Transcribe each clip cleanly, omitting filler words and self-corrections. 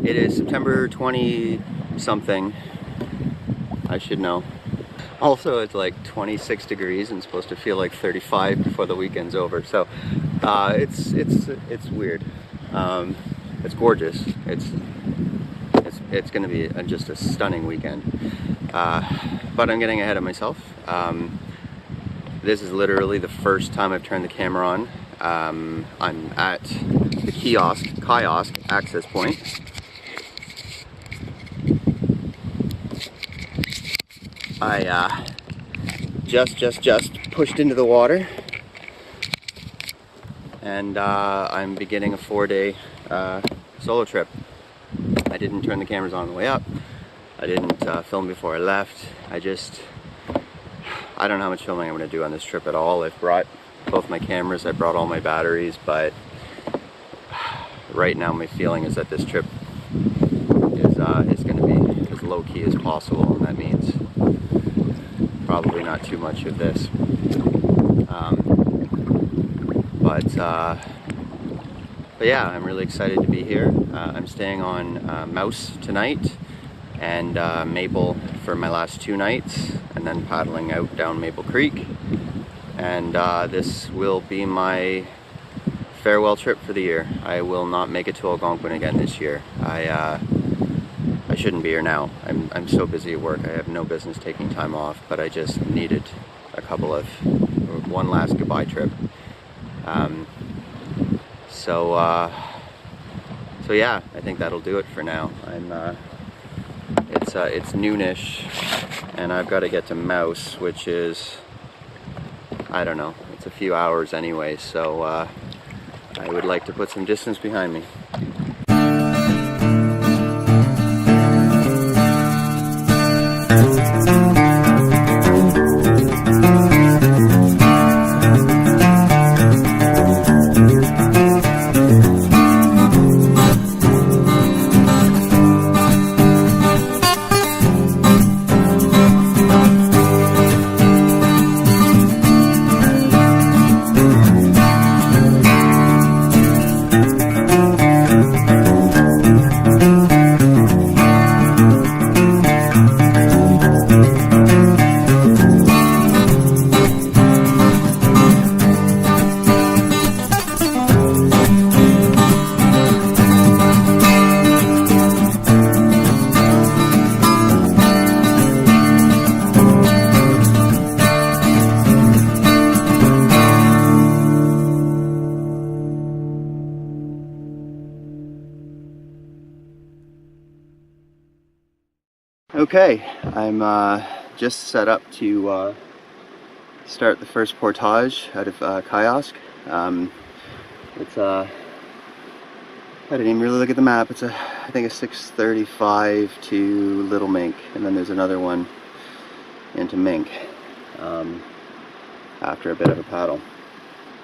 It is September 20 something. I should know. Also, it's like 26 degrees and it's supposed to feel like 35 before the weekend's over. So it's weird. It's gorgeous. It's going to be just a stunning weekend. But I'm getting ahead of myself. This is literally the first time I've turned the camera on. I'm at the Kiosk Access point. I just pushed into the water, and I'm beginning a 4-day solo trip. I didn't turn the cameras on the way up. I didn't film before I left. I don't know how much filming I'm going to do on this trip at all. I've brought both my cameras, I brought all my batteries, but right now my feeling is that this trip is going to be as low-key as possible, and that means probably not too much of this. But yeah, I'm really excited to be here. I'm staying on Mouse tonight and Maple for my last 2 nights, and then paddling out down Maple Creek. And this will be my farewell trip for the year. I will not make it to Algonquin again this year. I shouldn't be here now. I'm so busy at work. I have no business taking time off, but I just needed one last goodbye trip. So yeah, I think that'll do it for now. It's noonish, and I've got to get to Mouse, which is, I don't know, it's a few hours anyway, so I would like to put some distance behind me. Okay, I'm just set up to start the first portage out of Kiosk. It's I didn't even really look at the map. It's I think a 6:35 to Little Mink, and then there's another one into Mink after a bit of a paddle.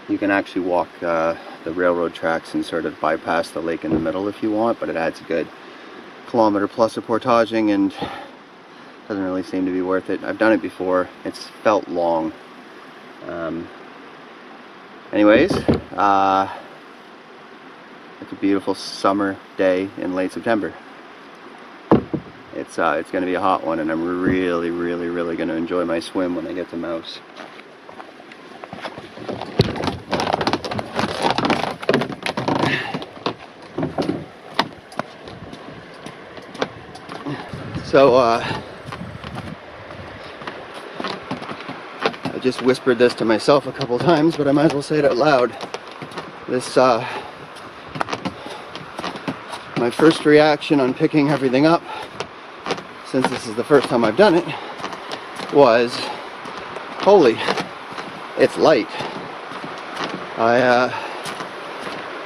You can actually walk the railroad tracks and sort of bypass the lake in the middle if you want, but it adds a good kilometer plus of portaging and doesn't really seem to be worth it. I've done it before. It's felt long. Anyways, it's a beautiful summer day in late September. It's going to be a hot one, and I'm really going to enjoy my swim when I get to Mouse. So, I just whispered this to myself a couple times, but I might as well say it out loud. This, my first reaction on picking everything up, since this is the first time I've done it, was, holy, it's light.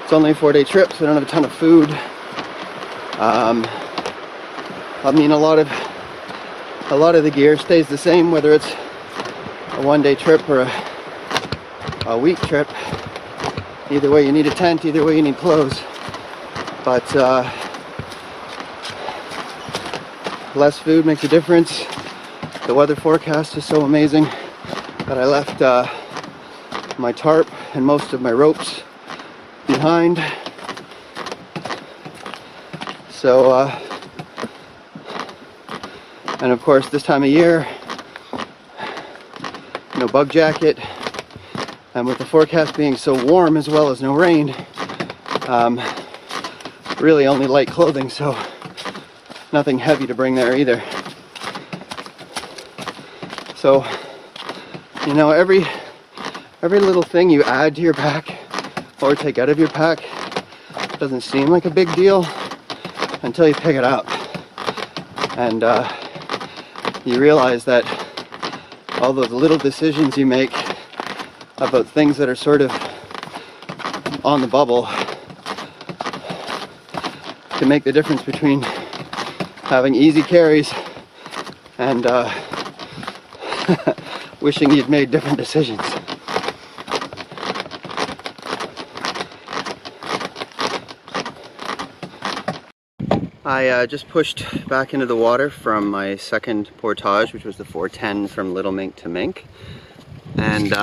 It's only a 4-day trip, so I don't have a ton of food. I mean, a lot of the gear stays the same, whether it's a 1-day trip or a week trip. Either way you need a tent, either way you need clothes. But less food makes a difference. The weather forecast is so amazing that I left my tarp and most of my ropes behind. So, and of course this time of year, no bug jacket, and with the forecast being so warm as well as no rain, really only light clothing, so nothing heavy to bring there either. So, you know, every little thing you add to your pack or take out of your pack doesn't seem like a big deal until you pick it up, and you realize that all those little decisions you make about things that are sort of on the bubble can make the difference between having easy carries and wishing you'd made different decisions. I just pushed back into the water from my second portage, which was the 410 from Little Mink to Mink, and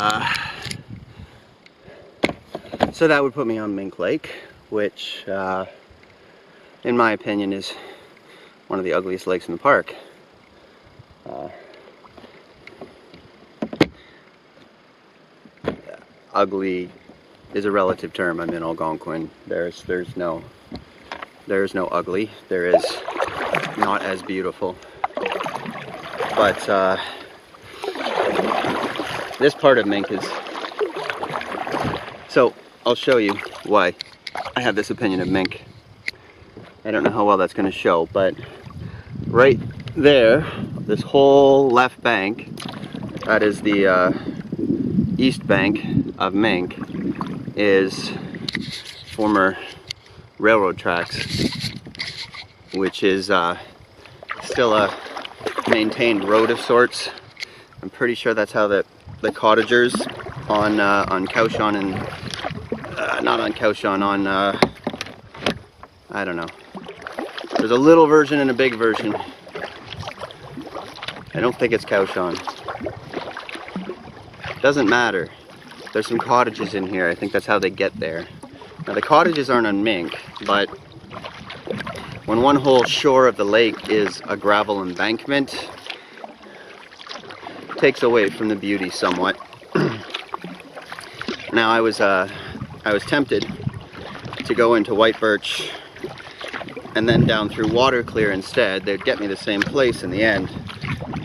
so that would put me on Mink Lake, which in my opinion is one of the ugliest lakes in the park. Ugly is a relative term. I'm in Algonquin. There's no ugly. There is not as beautiful. But this part of Mink is... So, I'll show you why I have this opinion of Mink. I don't know how well that's going to show, but right there, this whole left bank, that is the east bank of Mink, is former railroad tracks, which is still a maintained road of sorts. I'm pretty sure that's how the cottagers on Cowshon and not on Cowshon, on I don't know. There's a little version and a big version. I don't think it's Cowshon. Doesn't matter. There's some cottages in here. I think that's how they get there. Now the cottages aren't on Mink, but when one whole shore of the lake is a gravel embankment, it takes away from the beauty somewhat. Now I was tempted to go into White Birch and then down through Water Clear instead. They'd get me the same place in the end,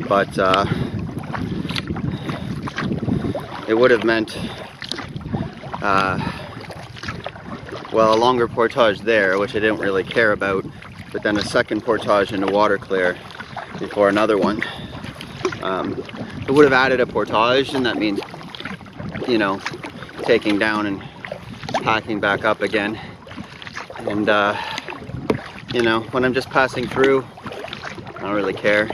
but it would have meant well, a longer portage there, which I didn't really care about, but then a second portage into Water Clear before another one. It would have added a portage, and that means, you know, taking down and packing back up again. And you know, when I'm just passing through, I don't really care.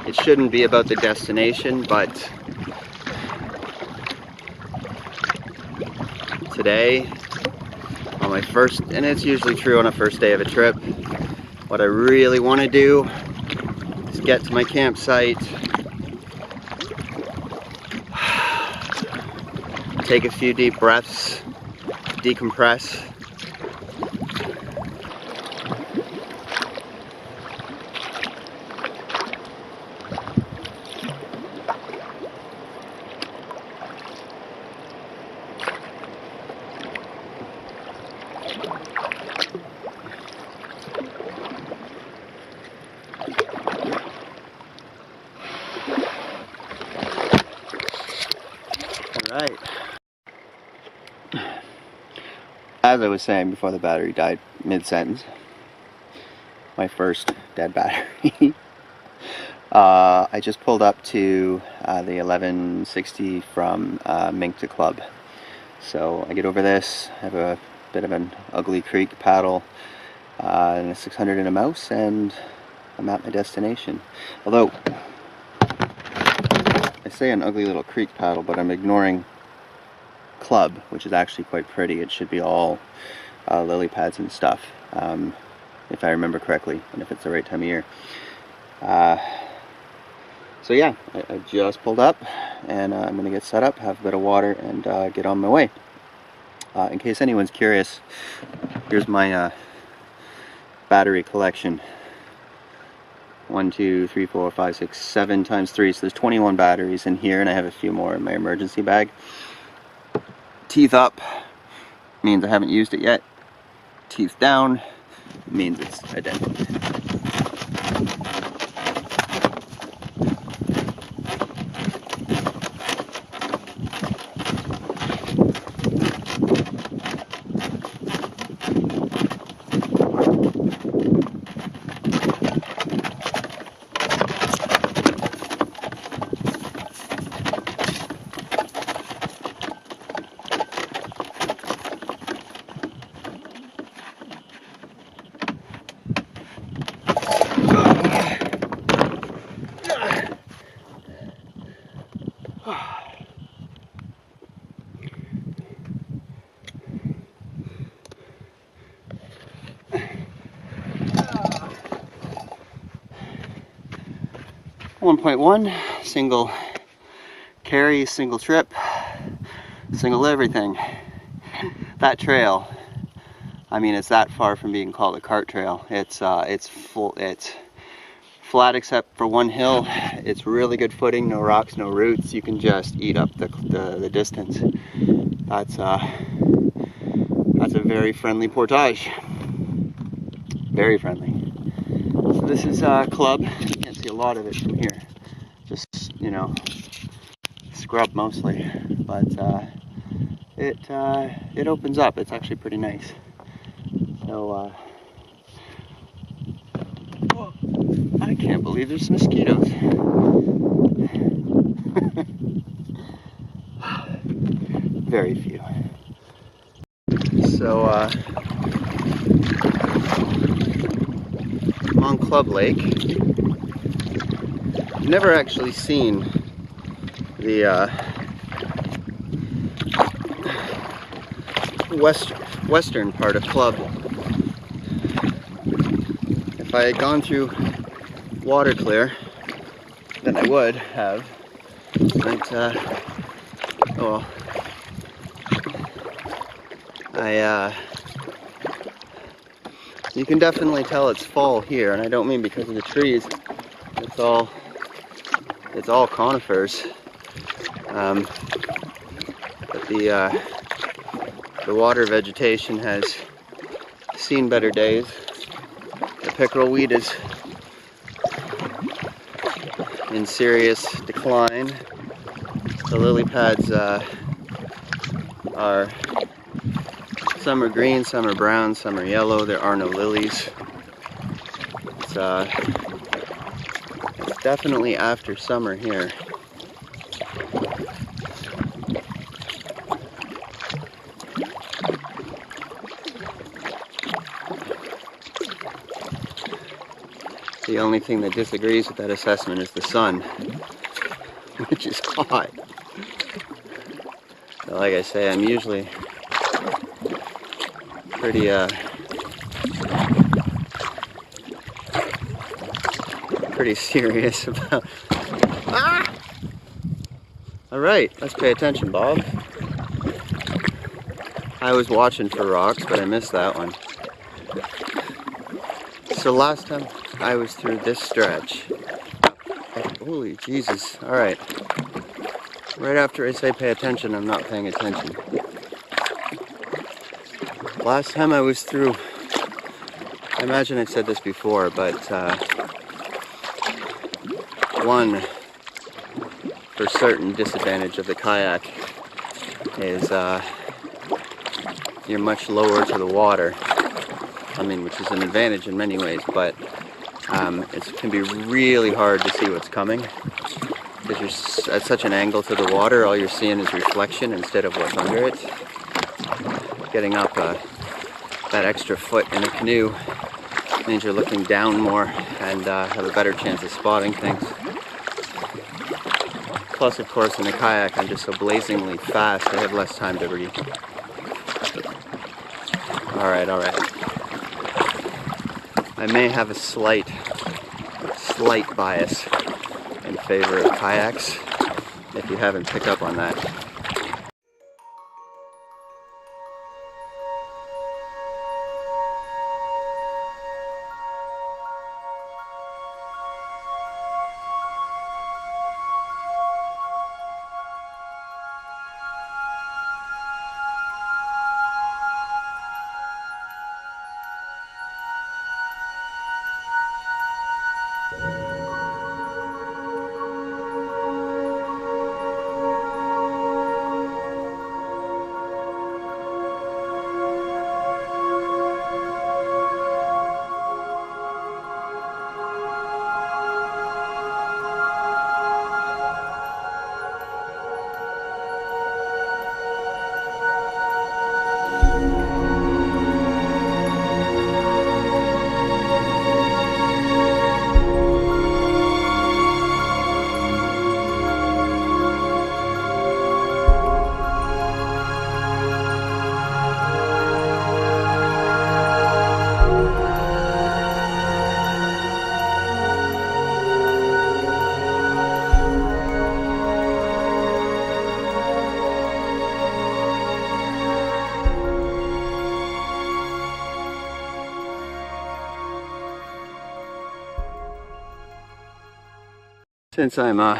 It shouldn't be about the destination, but today, on my first, and it's usually true on a first day of a trip, what I really want to do is get to my campsite, take a few deep breaths, decompress. Right. As I was saying before the battery died mid-sentence, my first dead battery, I just pulled up to the 1160 from Mink to Club. So I get over this, I have a bit of an ugly creek paddle, and a 600 in a mouse, and I'm at my destination. Although, I say an ugly little creek paddle, but I'm ignoring Club, which is actually quite pretty. It should be all lily pads and stuff, if I remember correctly, and if it's the right time of year. So yeah, I just pulled up, and I'm going to get set up, have a bit of water, and get on my way. In case anyone's curious, here's my battery collection. 1, 2, 3, 4, 5, 6, 7 times 3, so there's 21 batteries in here, and I have a few more in my emergency bag. Teeth up means I haven't used it yet. Teeth down means it's identical. 1.1, single carry, single trip, single everything. That trail, I mean, it's that far from being called a cart trail. It's flat except for one hill. It's really good footing, no rocks, no roots. You can just eat up the distance. That's a very friendly portage. Very friendly. So this is club. You can't see a lot of it from here. Just, you know, scrub mostly. But it opens up. It's actually pretty nice. So I can't believe there's mosquitoes. Very few. So I'm on Club Lake. I've never actually seen the western part of Club. If I had gone through Water Clear, then I would have. But well, you can definitely tell it's fall here, and I don't mean because of the trees. It's all conifers. But the water vegetation has seen better days. The pickerel weed is in serious decline. The lily pads are, some are green, some are brown, some are yellow. There are no lilies. It's definitely after summer here. The only thing that disagrees with that assessment is the sun, which is hot. But like I say, I'm usually pretty serious about. Ah! All right, let's pay attention, Bob. I was watching for rocks, but I missed that one. So last time I was through this stretch. Holy Jesus! All right. Right after I say pay attention, I'm not paying attention. Last time I was through, I imagine I've said this before, but one for certain disadvantage of the kayak is you're much lower to the water. I mean, which is an advantage in many ways, but it can be really hard to see what's coming because you're at such an angle to the water. All you're seeing is reflection instead of what's under it. Getting up that extra foot in a canoe means you're looking down more and have a better chance of spotting things. Plus, of course, in a kayak, I'm just so blazingly fast, I have less time to read. All right. I may have a slight bias in favor of kayaks, if you haven't picked up on that. since I'm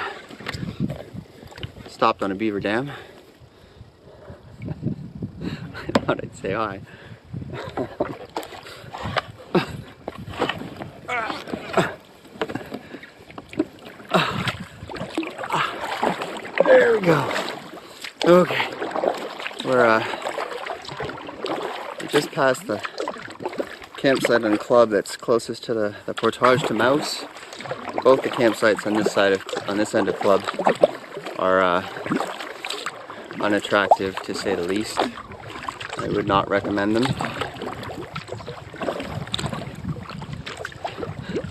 stopped on a beaver dam. I thought I'd say hi. There we go. Okay, we're just past the campsite and club that's closest to the portage to Mouse. Both the campsites on this end of club are unattractive, to say the least. I would not recommend them. I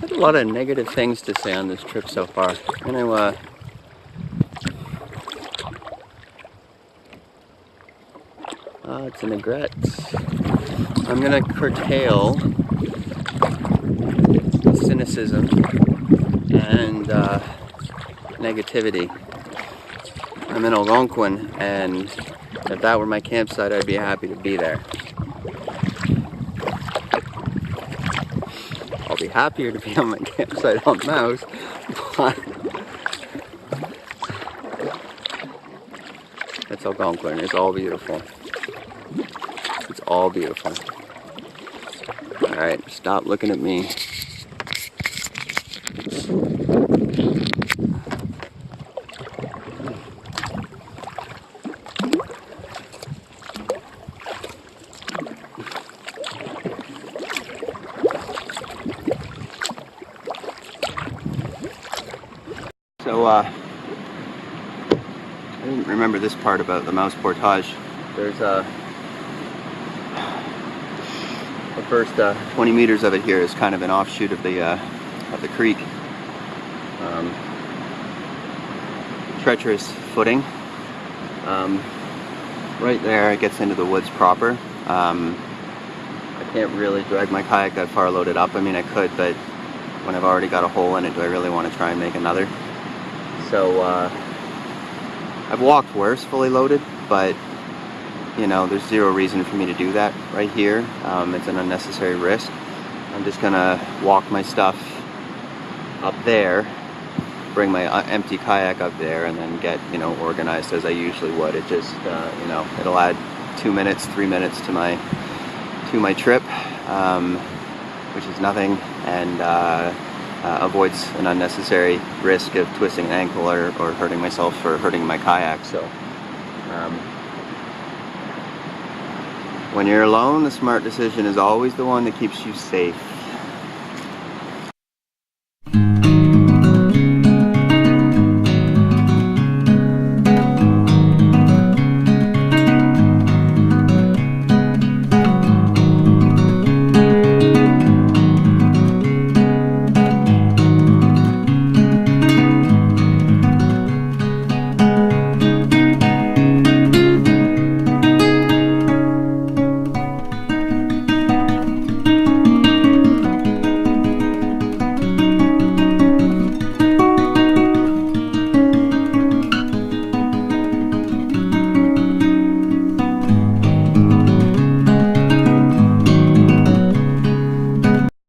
have a lot of negative things to say on this trip so far. I'm gonna it's an aigrette. I'm gonna curtail cynicism and negativity. I'm in Algonquin, and if that were my campsite, I'd be happy to be there. I'll be happier to be on my campsite on Mouse, but it's Algonquin. It's all beautiful. It's all beautiful. Alright, stop looking at me. So, I didn't remember this part about the Mouse Portage. There's the first 20 meters of it here is kind of an offshoot of the creek. Treacherous footing. Right there it gets into the woods proper. I can't really drag my kayak that far loaded up. I mean, I could, but when I've already got a hole in it, do I really want to try and make another? So I've walked worse fully loaded, but you know, there's zero reason for me to do that right here. It's an unnecessary risk. I'm just gonna walk my stuff up there, bring my empty kayak up there, and then get, you know, organized as I usually would. It just, you know, it'll add 2 minutes, 3 minutes to my trip, which is nothing, and avoids an unnecessary risk of twisting an ankle or hurting myself or hurting my kayak. So when you're alone, the smart decision is always the one that keeps you safe.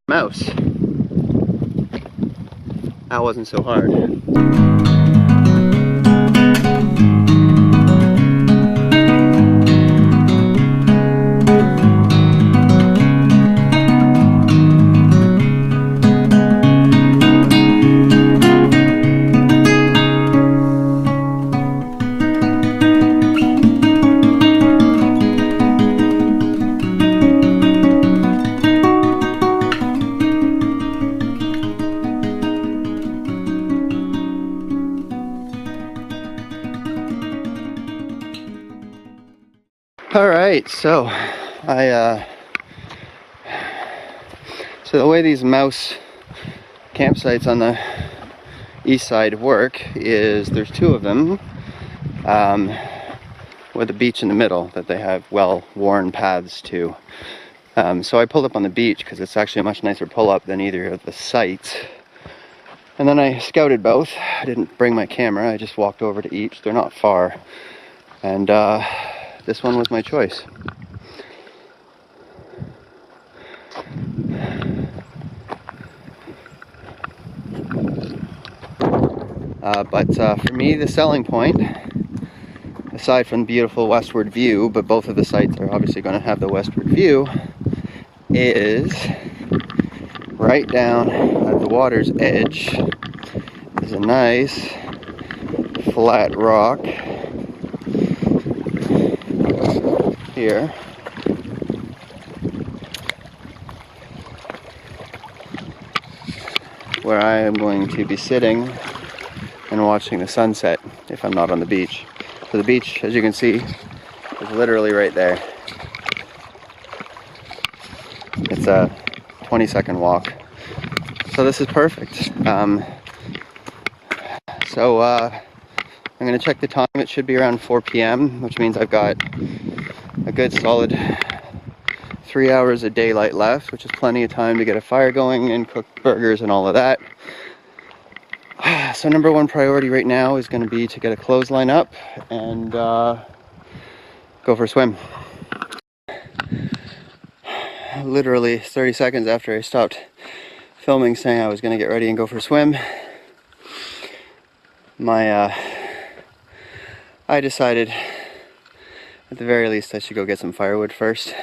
Mouse. That wasn't so hard. Alright, so so the way these Mouse campsites on the east side work is there's two of them with a beach in the middle that they have well-worn paths to. So I pulled up on the beach because it's actually a much nicer pull-up than either of the sites. And then I scouted both. I didn't bring my camera, I just walked over to each. They're not far. And this one was my choice. But for me, the selling point, aside from the beautiful westward view, but both of the sites are obviously going to have the westward view, is right down at the water's edge is a nice flat rock here, where I am going to be sitting and watching the sunset if I'm not on the beach. So the beach, as you can see, is literally right there. It's a 20-second walk. So this is perfect. I'm going to check the time. It should be around 4 p.m., which means I've got a good solid 3 hours of daylight left, which is plenty of time to get a fire going and cook burgers and all of that. So number one priority right now is going to be to get a clothesline up and go for a swim. Literally 30 seconds after I stopped filming saying I was going to get ready and go for a swim, I decided at the very least I should go get some firewood first.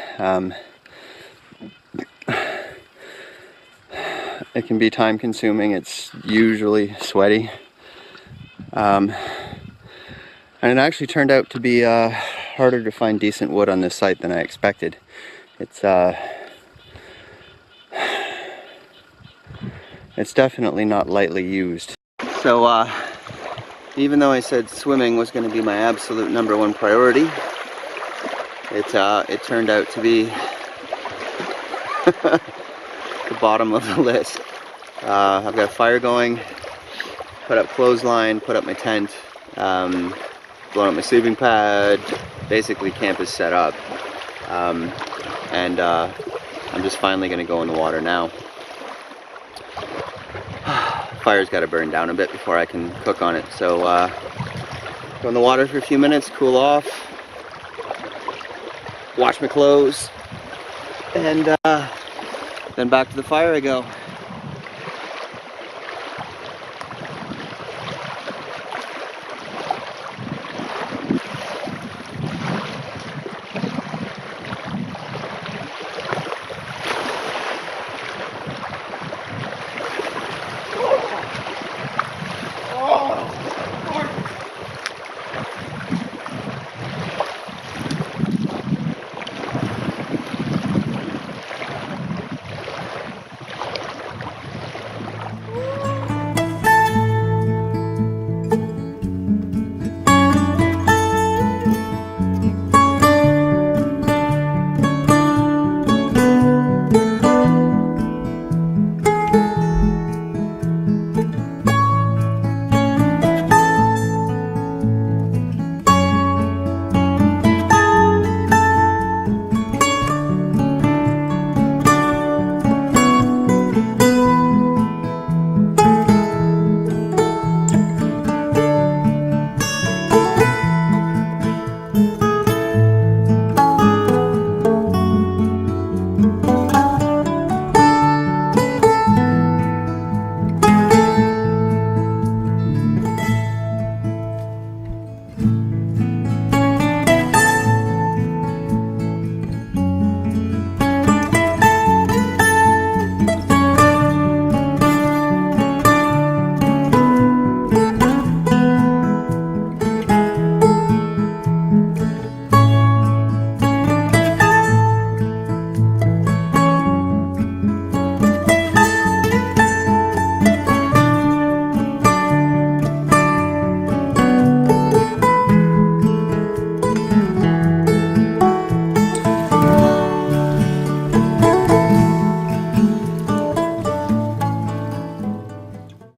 It can be time consuming, it's usually sweaty. And it actually turned out to be harder to find decent wood on this site than I expected. It's definitely not lightly used. So even though I said swimming was going to be my absolute number one priority, it turned out to be the bottom of the list. I've got a fire going, put up clothesline, put up my tent, blown up my sleeping pad. Basically camp is set up, and I'm just finally going to go in the water now. Fire's got to burn down a bit before I can cook on it, so go in the water for a few minutes, cool off, wash my clothes, and then back to the fire I go.